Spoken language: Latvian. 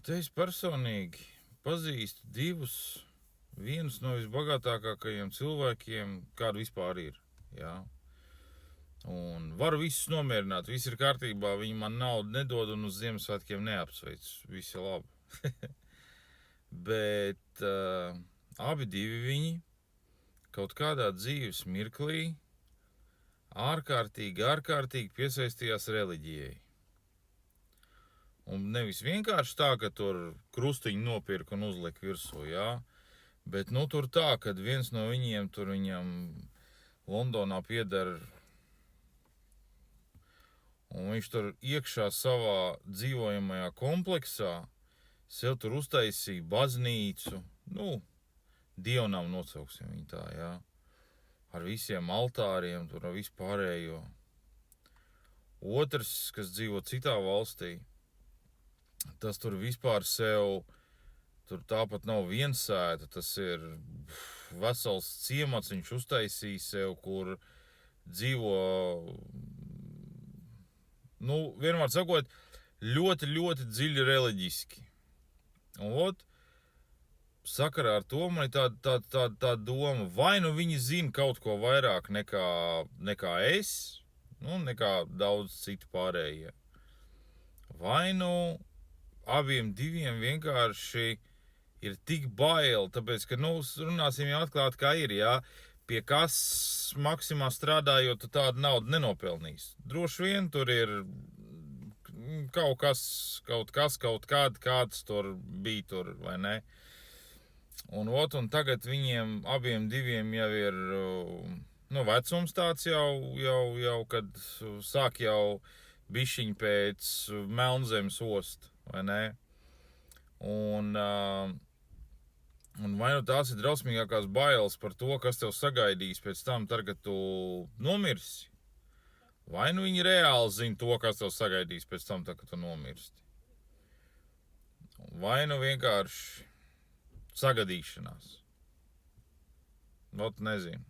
Bet es personīgi pazīstu divus, vienus no visbagātākajiem cilvēkiem, kādu vispār ir. Jā. Un varu visus nomierināt, viss ir kārtībā, viņi man naudu nedod un uz Ziemassvētkiem neapsveic, viss ir labi. Bet abi divi viņi kaut kādā dzīves mirklī ārkārtīgi piesaistījās reliģijai. Un nevis vienkārši tā, ka tur krustiņu nopirka un uzlika virsū, jā, bet nu tur tā, kad viens no viņiem tur viņam Londonā pieder, un viņš tur iekšā savā dzīvojamajā kompleksā sev tur uztaisīja baznīcu, nu, dievnām nosauksim viņu tā, jā, ar visiem altāriem, tur ar vispārējo. Otrs, kas dzīvo citā valstī, tas tur vispār sev, tur tāpat nav viensēta, tas ir vesels ciemats, viņš uztaisīja sev, kur dzīvo, nu, vienmēr sakot, ļoti dziļi reliģiski. Un sakarā ar to man ir tā doma, vai nu viņi zina kaut ko vairāk nekā es, nu, nekā daudz citu pārējie. Vai nu abiem diviem vienkārši ir tik bail, tāpēc, ka, nu, runāsim jau atklāt, kā ir, jā, pie kas maksimā strādājot, tu tādu naudu nenopelnīs. Droši vien tur ir kaut kāds tur bija tur, vai ne? Un tagad viņiem abiem diviem jau ir, nu, vecums tāds jau kad sāk jau bišķiņ pēc Melnzemes ost, vai ne? Un vai nu tās ir drausmīgākās bailes par to, kas tev sagaidīs pēc tam, tad, kad tu nomirsi? Vai nu viņi reāli zina to, kas tev sagaidīs pēc tam, tad, kad tu nomirsti? Vai nu vienkārši sagadīšanās? Nezinu.